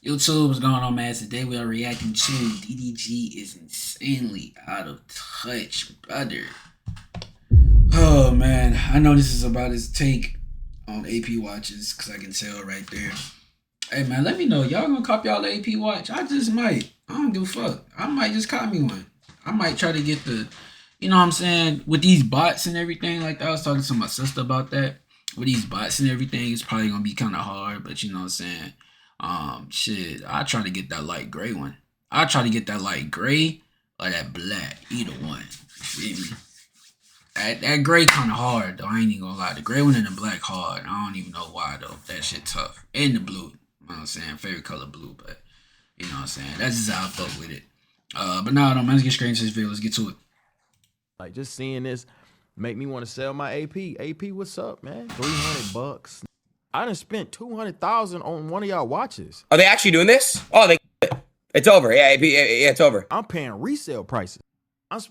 YouTube, what's going on, man? Today we are reacting to DDG is insanely out of touch, brother. Oh man, I know this is about his take on AP watches because I can tell right there. Hey man, let me know. Y'all gonna cop y'all the AP watch? I just might. I don't give a fuck. I might just cop me one. I might try to get the, you know what I'm saying, with these bots and everything like that. I was talking to my sister about that. With these bots and everything, it's probably gonna be kind of hard, but you know what I'm saying. Shit, I try to get that light gray one. I try to get that light gray or that black, either one. You feel me? That gray kind of hard though. I ain't even gonna lie. The gray one and the black hard. I don't even know why though. That shit tough. And the blue. You know what I'm saying? Favorite color blue, but you know what I'm saying. That's just how I fuck with it. But no, man, let's get straight into this video. Let's get to it. Like, just seeing this make me want to sell my AP. AP, what's up, man? $300. I done spent $200,000 on one of y'all watches. Are they actually doing this? Oh, it's over. Yeah, it's over. I'm paying resale prices.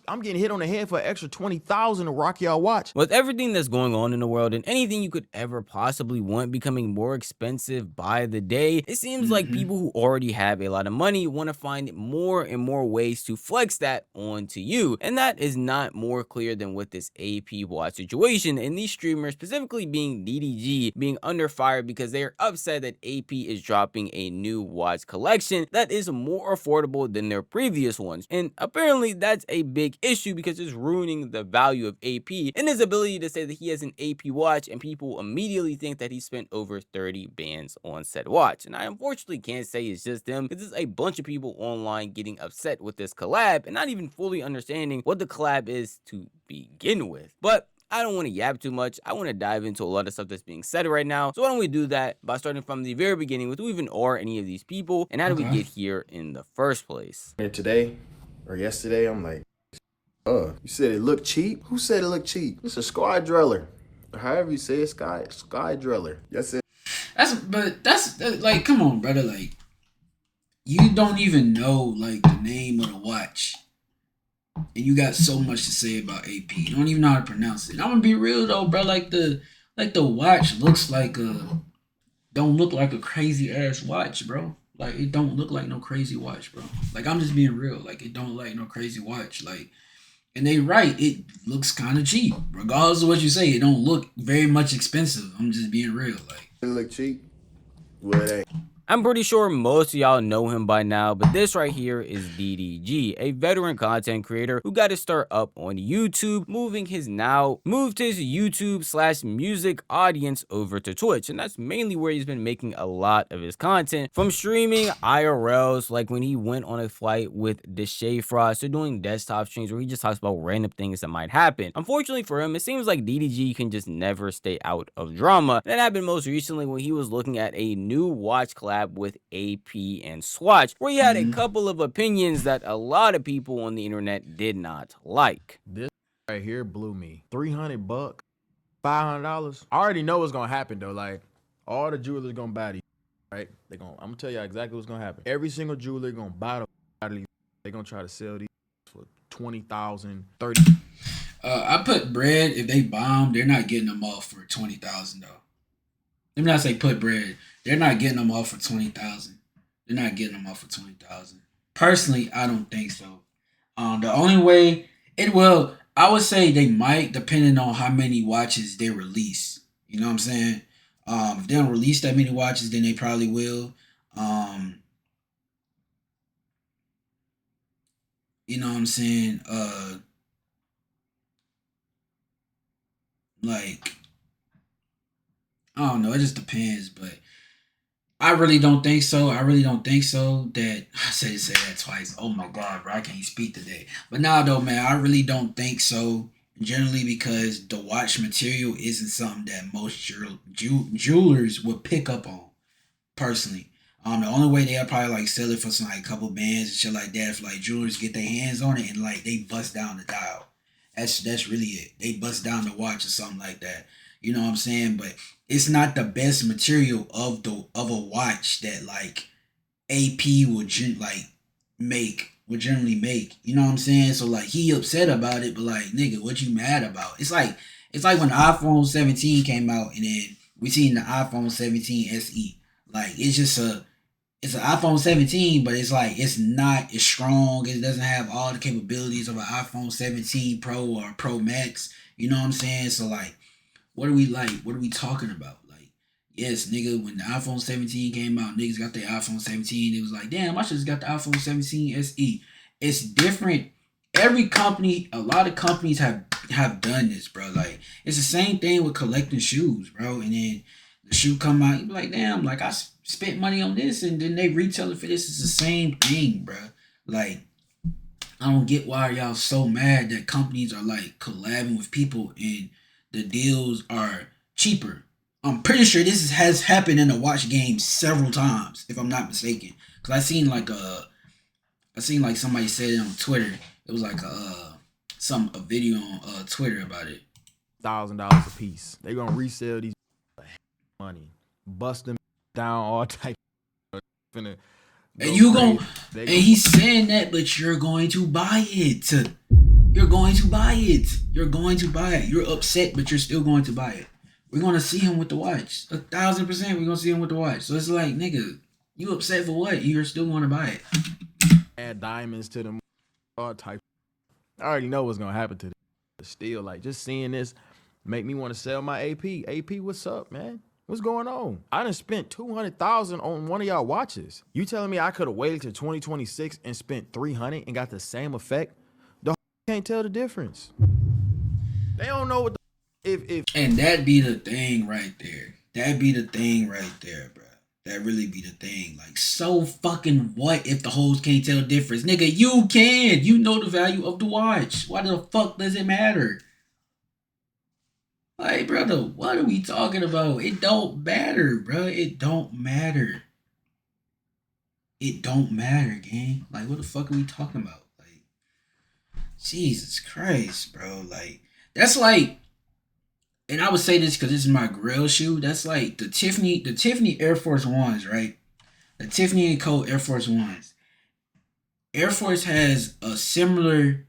I'm getting hit on the head for an extra $20,000 to rock y'all watch. With everything that's going on in the world and anything you could ever possibly want becoming more expensive by the day, it seems like people who already have a lot of money want to find more and more ways to flex that onto you. And that is not more clear than with this AP watch situation, and these streamers, specifically being DDG, being under fire because they are upset that AP is dropping a new watch collection that is more affordable than their previous ones. And apparently that's a big issue because it's ruining the value of AP and his ability to say that he has an AP watch, and people immediately think that he spent over 30 bands on said watch. And I unfortunately can't say it's just him, because there's a bunch of people online getting upset with this collab and not even fully understanding what the collab is to begin with. But I don't want to yap too much. I want to dive into a lot of stuff that's being said right now. So why don't we do that by starting from the very beginning with who even are any of these people and how do we get here in the first place? And today or yesterday, I'm like, you said it looked cheap? Who said it looked cheap? It's a sky driller. Or however you say it, sky driller. Yes, it. That's like, come on, brother. Like, you don't even know like the name of the watch, and you got so much to say about AP. You don't even know how to pronounce it. And I'm gonna be real though, bro. Like the watch looks like don't look like a crazy ass watch, bro. Like it don't look like no crazy watch, bro. Like I'm just being real. Like it don't look like no crazy watch. Like, and they right, it looks kind of cheap. Regardless of what you say, it don't look very much expensive. I'm just being real. Like It look cheap? Well, it ain't. I'm pretty sure most of y'all know him by now, but this right here is DDG, a veteran content creator who got his start up on YouTube, moved his YouTube/music audience over to Twitch, and that's mainly where he's been making a lot of his content, from streaming IRLs, like when he went on a flight with Deshae Frost, to doing desktop streams where he just talks about random things that might happen. Unfortunately for him, it seems like DDG can just never stay out of drama. That happened most recently when he was looking at a new watch collab with AP and Swatch, where he had a couple of opinions that a lot of people on the internet did not like. This right here blew me. $300, $500. I already know what's gonna happen though. Like, all the jewelers gonna buy these, right? I'm gonna tell you exactly what's gonna happen. Every single jeweler gonna buy these. They're gonna try to sell these for 20,000, 30. I put bread. If they bomb, they're not getting them off for 20,000 though. Let me not say put bread. They're not getting them off for 20,000. They're not getting them off for 20,000. Personally, I don't think so. The only way it will, I would say they might, depending on how many watches they release. You know what I'm saying? If they don't release that many watches, then they probably will. You know what I'm saying? Like, I don't know. It just depends, but I really don't think so. I really don't think so. That I say that twice. Oh my god, bro, I can't speak today. But now though, man, I really don't think so. Generally, because the watch material isn't something that most jewelers would pick up on. Personally, the only way they'll probably like sell it for some like couple bands and shit like that, if like jewelers get their hands on it and like they bust down the dial. That's really it. They bust down the watch or something like that. You know what I'm saying? But it's not the best material of a watch that like AP would generally make. You know what I'm saying? So like he upset about it, but like nigga, what you mad about? It's like when the iPhone 17 came out and then we seen the iPhone 17 SE. Like it's just it's an iPhone 17, but it's like it's not as strong. It doesn't have all the capabilities of an iPhone 17 Pro or Pro Max. You know what I'm saying? So like, what are we like? What are we talking about? Like, yes, nigga, when the iPhone 17 came out, niggas got their iPhone 17. It was like, damn, I should have got the iPhone 17 SE. It's different. Every company, a lot of companies have done this, bro. Like, it's the same thing with collecting shoes, bro. And then the shoe come out, you be like, damn, like I spent money on this, and then they retail it for this. It's the same thing, bro. Like, I don't get why y'all so mad that companies are like collabing with people and the deals are cheaper. I'm pretty sure this has happened in the watch game several times, if I'm not mistaken. Cause I seen like somebody said it on Twitter. It was like a video on Twitter about it. $1,000 a piece. They gonna resell these money, bust them down all type. Finna And you gon' They and he's saying that, but you're going to buy it. You're going to buy it. You're going to buy it. You're upset, but you're still going to buy it. We're gonna see him with the watch. 1,000%. We're gonna see him with the watch. So it's like, nigga, you upset for what? You're still going to buy it. add diamonds to them, all type. I already know what's gonna happen to them. But still, like, just seeing this make me want to sell my AP. AP, what's up, man? What's going on? I done spent $200,000 on one of y'all watches. You telling me I could have waited to 2026 and spent $300 and got the same effect? The can't tell the difference. They don't know what the if And that be the thing right there. That be the thing right there, bro. That really be the thing. Like, so fucking what if the hoes can't tell the difference? Nigga, you can. You know the value of the watch. Why the fuck does it matter? Like, brother, what are we talking about? It don't matter, bro. It don't matter. It don't matter, gang. Like, what the fuck are we talking about? Like, Jesus Christ, bro. Like, that's like, and I would say this because this is my grill shoe. That's like the Tiffany Air Force Ones, right? The Tiffany & Co. Air Force Ones. Air Force has a similar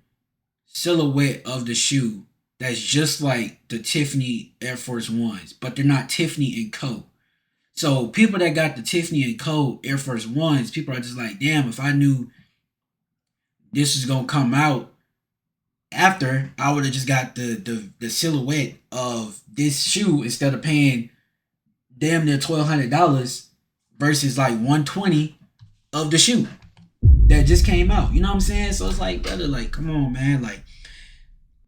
silhouette of the shoe that's just like the Tiffany Air Force Ones, but they're not Tiffany & Co. So people that got the Tiffany & Co. Air Force Ones, people are just like, damn, if I knew this was going to come out after, I would have just got the silhouette of this shoe instead of paying damn near $1,200 versus like $120 of the shoe that just came out. You know what I'm saying? So it's like, brother, like, come on, man. Like,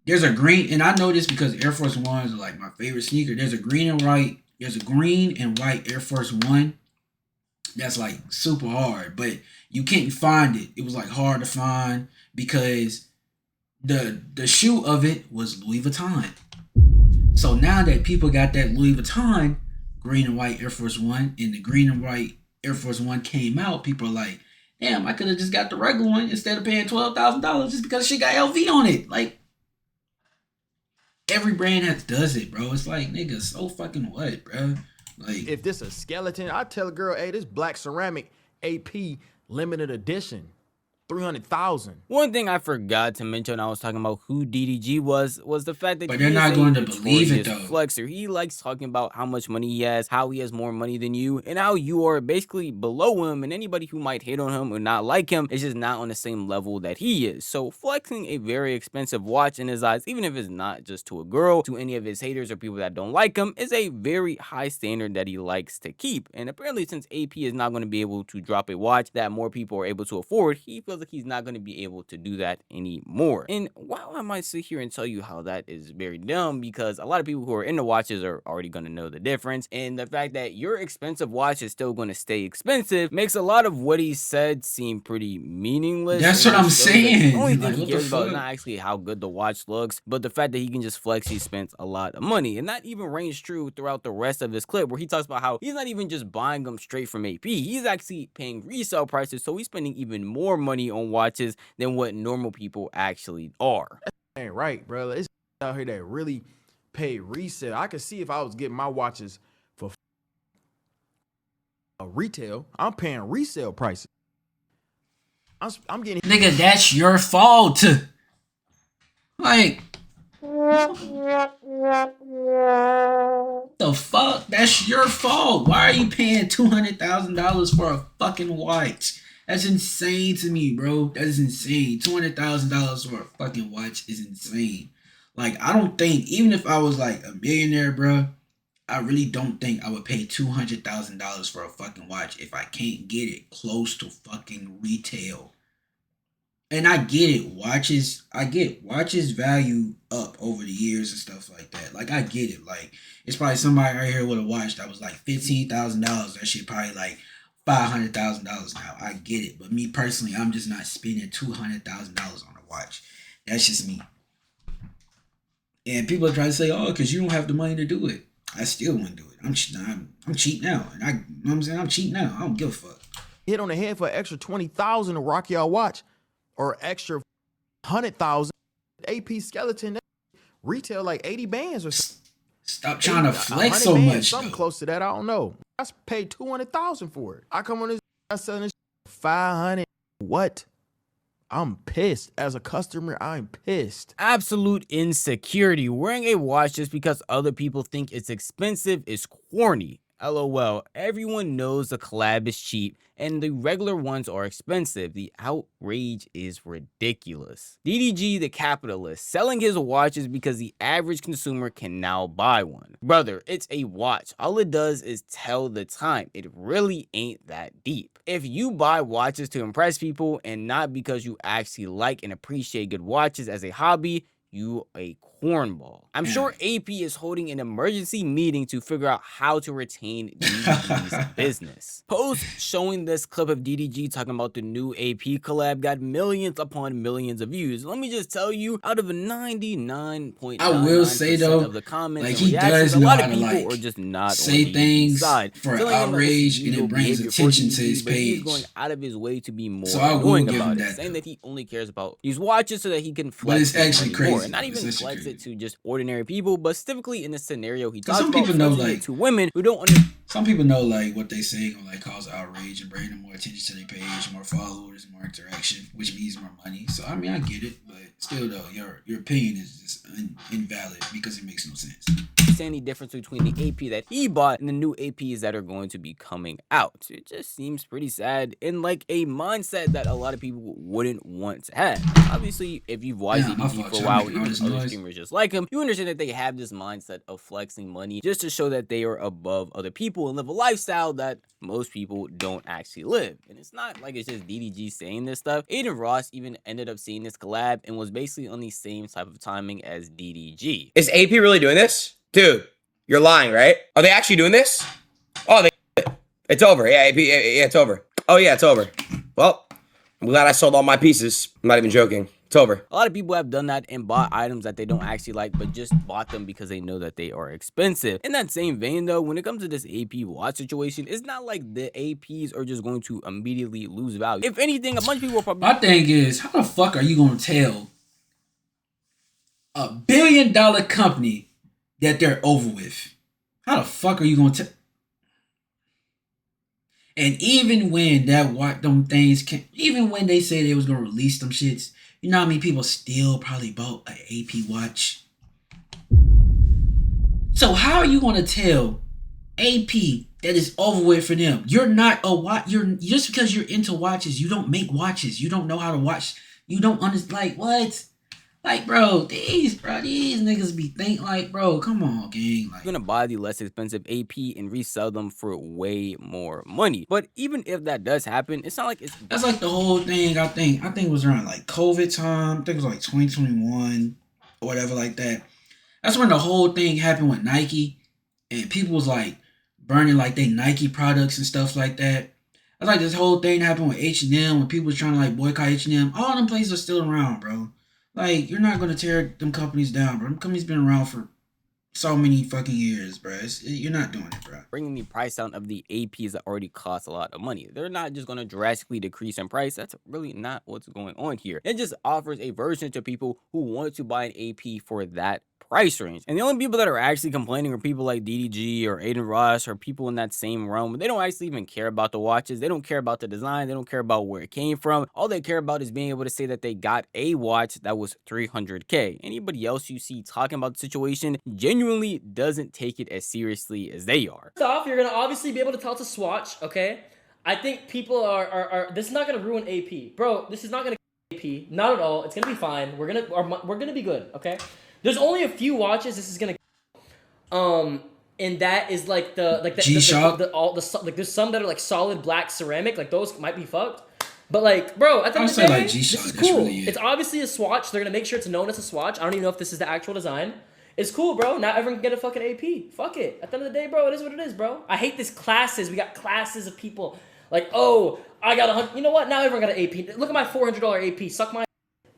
there's a green, and I know this because Air Force Ones are like my favorite sneaker. There's a green and white Air Force One that's like super hard, but you can't find it. It was like hard to find because the shoe of it was Louis Vuitton. So now that people got that Louis Vuitton green and white Air Force One, and the green and white Air Force One came out, people are like, damn, I could have just got the regular one instead of paying $12,000 just because she got LV on it. Like, every brand does it, bro. It's like, nigga, so fucking what, bro? Like, if this a skeleton, I tell a girl, hey, this black ceramic AP limited edition. 300,000. One thing I forgot to mention when I was talking about who DDG was the fact that but he they're not is going a to believe it, notorious though. flexer. He likes talking about how much money he has, how he has more money than you, and how you are basically below him, and anybody who might hate on him or not like him is just not on the same level that he is. So flexing a very expensive watch in his eyes, even if it's not just to a girl, to any of his haters or people that don't like him, is a very high standard that he likes to keep. And apparently, since AP is not going to be able to drop a watch that more people are able to afford, he feels like he's not going to be able to do that anymore. And while I might sit here and tell you how that is very dumb, because a lot of people who are into watches are already going to know the difference, and the fact that your expensive watch is still going to stay expensive makes a lot of what he said seem pretty meaningless. That's what I'm saying. The only Like, thing he what the cares about is fuck? not actually how good the watch looks, but the fact that he can just flex he spent a lot of money. And that even reigns true throughout the rest of this clip, where he talks about how he's not even just buying them straight from AP, he's actually paying resale prices, so he's spending even more money on watches than what normal people actually are. Ain't right, bro. It's out here that really pay resale. I could see if I was getting my watches for a retail, I'm paying resale prices. I'm getting Nigga, that's your fault. Like, The fuck? That's your fault. Why are you paying $200,000 for a fucking watch? That's insane to me, bro. That is insane. $200,000 for a fucking watch is insane. Like, I don't think, even if I was like a millionaire, bro, I really don't think I would pay $200,000 for a fucking watch if I can't get it close to fucking retail. And I get it, watches value up over the years and stuff like that. Like, I get it. Like, it's probably somebody right here with a watch that was like $15,000. That shit probably like $500,000 now. I get it. But me personally, I'm just not spending $200,000 on a watch. That's just me. And people are trying to say, oh, because you don't have the money to do it. I still wouldn't do it. I'm cheap now. And you know what I'm saying? I'm cheap now. I don't give a fuck. Hit on the head for an extra 20,000 to rock y'all watch, or extra 100,000 AP skeleton. Retail like 80 bands or something. Stop trying to flex so much. Something close to that. I don't know. I paid 200,000 for it. I come on this, I selling this 500. What? I'm pissed. As a customer, I'm pissed. Absolute insecurity. Wearing a watch just because other people think it's expensive is corny. LOL. Everyone knows the collab is cheap and the regular ones are expensive. The outrage is ridiculous. DDG the capitalist selling his watches because the average consumer can now buy one. Brother, it's a watch. All it does is tell the time. It really ain't that deep. If you buy watches to impress people and not because you actually like and appreciate good watches as a hobby, you a cornball. I'm sure AP is holding an emergency meeting to figure out how to retain DDG's business. Post showing this clip of DDG talking about the new AP collab got millions upon millions of views. Let me just tell you, out of 99.99% I will say though, of the comments like, and he reactions, does a know lot how of to, people like, are just not say on things side, for feeling him like outrage, this and it brings behavior for attention to DDG, his but he's page. going out of his way to be more So I will annoying give him about it, that, saying though. that he only cares about these watches so that he can But flex it's his actually money crazy. more, and not though. even It's actually flex crazy. it to just ordinary people, but specifically in this scenario, he 'Cause talks some about people know, flexing it like- to women who don't understand. Some people know, like, what they say gonna, like, cause outrage and bring them more attention to their page, more followers, more interaction, which means more money. So I mean, I get it, but still though, your opinion is just invalid because it makes no sense. Any difference between the AP that he bought and the new APs that are going to be coming out. It just seems pretty sad and like a mindset that a lot of people wouldn't want to have. Obviously, if you've watched Yeah, my DDG fault, for a y'all while, making all even this other noise. streamers just like him, you understand that they have this mindset of flexing money just to show that they are above other people and live a lifestyle that most people don't actually live. And it's not like it's just DDG saying this stuff. Aiden Ross even ended up seeing this collab and was basically on the same type of timing as DDG. Is AP really doing this? Dude, you're lying, right? Are they actually doing this? Oh, it's over. Yeah, AP, yeah, it's over. Oh, yeah, it's over. Well, I'm glad I sold all my pieces. I'm not even joking. It's over. A lot of people have done that and bought items that they don't actually like, but just bought them because they know that they are expensive. In that same vein, though, when it comes to this AP watch situation, it's not like the APs are just going to immediately lose value. If anything, a bunch of people are probably... My thing is, how the fuck are you gonna tell $1 billion company that they're over with? How the fuck are you gonna tell? And even when them things can, even when they say they was gonna release them shits, you know how many people still probably bought an AP watch? So how are you gonna tell AP that is over with for them? You're not a watch. You're just because you're into watches. You don't make watches. You don't know how to watch. You don't understand. Like what? Like, bro, these niggas be think like, bro, come on, gang. Like, gonna buy the less expensive AP and resell them for way more money. But even if that does happen, it's not like it's... That's like the whole thing. I think it was around like COVID time. I think it was like 2021 or whatever like that. That's when the whole thing happened with Nike, and people was like burning like they Nike products and stuff like that. That's like this whole thing happened with H&M when people was trying to like boycott H&M. All them places are still around, bro. Like, you're not gonna tear them companies down, bro. Them companies been around for so many fucking years, bro. You're not doing it, bro. Bringing the price down of the APs that already cost a lot of money. They're not just going to drastically decrease in price. That's really not what's going on here. It just offers a version to people who want to buy an AP for that price range. And the only people that are actually complaining are people like DDG or Aiden Ross or people in that same realm. They don't actually even care about the watches. They don't care about the design. They don't care about where it came from. All they care about is being able to say that they got a watch that was $300K. Anybody else you see talking about the situation genuinely doesn't take it as seriously as they are. First off, you're gonna obviously be able to tell it's a swatch, okay? I think people are this is not gonna ruin AP, bro. This is not gonna AP, not at all. It's gonna be fine. We're gonna be good, okay? There's only a few watches this is gonna, and that is like the G-Shock? like there's some that are like solid black ceramic, like those might be fucked. But like, bro, at the end of the day, like this G-Shock, is that's cool. really it. It's obviously a swatch. They're gonna make sure it's known as a swatch. I don't even know if this is the actual design. It's cool, bro. Not everyone can get a fucking AP. Fuck it. At the end of the day, bro, it is what it is, bro. I hate this classes. We got classes of people. Like, oh, I got 100. You know what? Now everyone got an AP. Look at my $400 AP. Suck my.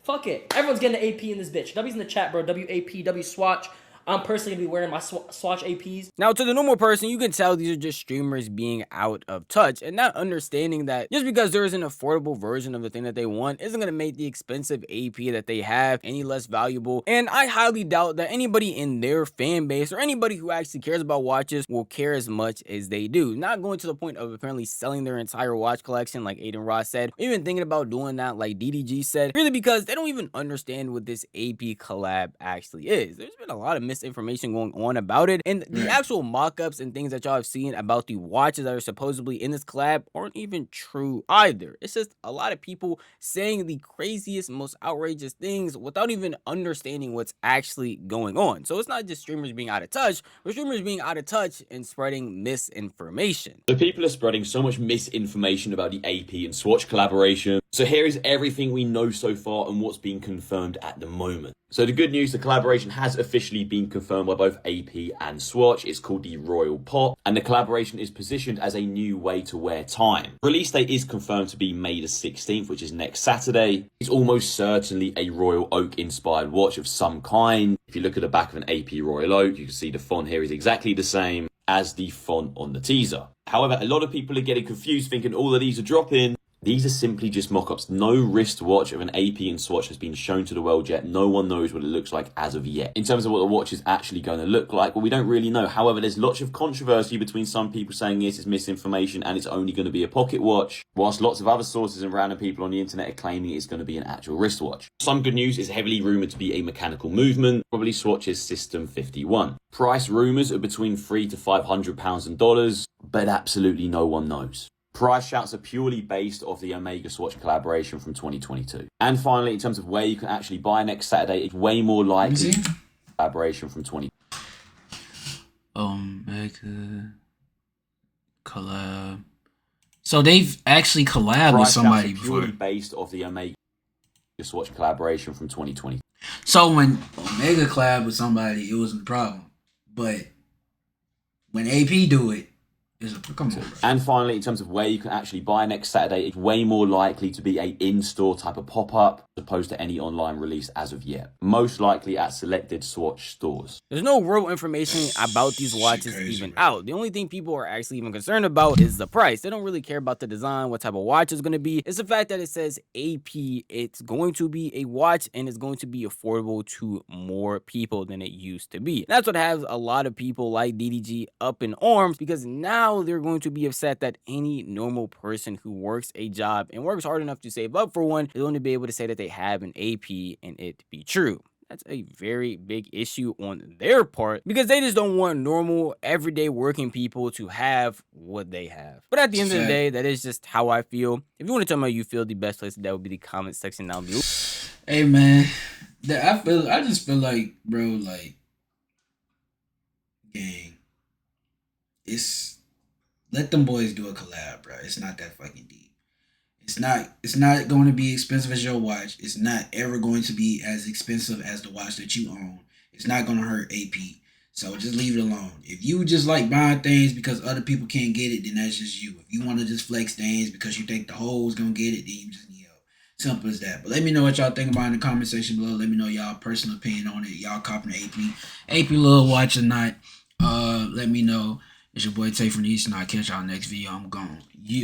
Fuck it. Everyone's getting an AP in this bitch. W's in the chat, bro. WAP, W swatch. I'm personally gonna be wearing my swatch APs. Now, to the normal person, you can tell these are just streamers being out of touch and not understanding that just because there is an affordable version of the thing that they want isn't going to make the expensive AP that they have any less valuable. And I highly doubt that anybody in their fan base or anybody who actually cares about watches will care as much as they do. Not going to the point of apparently selling their entire watch collection like Aiden Ross said, or even thinking about doing that like DDG said, really because they don't even understand what this AP collab actually is. There's been a lot of misinformation going on about it, and the actual mock-ups and things that y'all have seen about the watches that are supposedly in this collab aren't even true either. It's just a lot of people saying the craziest, most outrageous things without even understanding what's actually going on. So it's not just streamers being out of touch, but streamers being out of touch and spreading misinformation. So people are spreading so much misinformation about the AP and Swatch collaboration. So here is everything we know so far and what's been confirmed at the moment. So the good news, the collaboration has officially been confirmed by both AP and Swatch. It's called the Royal Pot, and the collaboration is positioned as a new way to wear time. Release date is confirmed to be May the 16th, which is next Saturday. It's almost certainly a Royal Oak inspired watch of some kind. If you look at the back of an AP Royal Oak, you can see the font here is exactly the same as the font on the teaser. However, a lot of people are getting confused thinking all of these are dropping. These are simply just mock-ups. No wristwatch of an AP and Swatch has been shown to the world yet. No one knows what it looks like as of yet. In terms of what the watch is actually going to look like, well, we don't really know. However, there's lots of controversy between some people saying yes, it's misinformation and it's only going to be a pocket watch, whilst lots of other sources and random people on the internet are claiming it's going to be an actual wristwatch. Some good news is heavily rumoured to be a mechanical movement, probably Swatch's System 51. Price rumours are between £300 to £500 in dollars, but absolutely no one knows. Price shouts are purely based off the Omega Swatch collaboration from 2022. And finally, in terms of where you can actually buy next Saturday, it's way more likely collaboration from 20. Omega collab. So they've actually collabed with somebody before. Purely based off the Omega Swatch collaboration from 2020. So when Omega collabed with somebody, it wasn't a problem. But when AP do it, come on, bro. And finally, in terms of where you can actually buy next Saturday, it's way more likely to be a in-store type of pop-up as opposed to any online release as of yet. Most likely at selected Swatch stores. There's no real information about these watches even out. The only thing people are actually even concerned about is the price. They don't really care about the design, what type of watch it's going to be. It's the fact that it says AP. It's going to be a watch and it's going to be affordable to more people than it used to be. That's what has a lot of people like DDG up in arms, because now they're going to be upset that any normal person who works a job and works hard enough to save up for one is going to be able to say that they have an AP and it be true. That's a very big issue on their part, because they just don't want normal, everyday working people to have what they have. But at the end of the day, that is just how I feel. If you want to tell me how you feel, the best place that would be the comment section down below. Hey man, I just feel like, bro, like, gang, let them boys do a collab, bro. It's not that fucking deep. It's not going to be expensive as your watch. It's not ever going to be as expensive as the watch that you own. It's not going to hurt AP. So just leave it alone. If you just like buying things because other people can't get it, then that's just you. If you want to just flex things because you think the whole is going to get it, then you just need help. Simple as that. But let me know what y'all think about in the comment section below. Let me know y'all personal opinion on it. Y'all copping the AP little watch or not. Let me know. It's your boy TayFromTheEast, and I'll catch y'all next video. I'm gone. Yeah.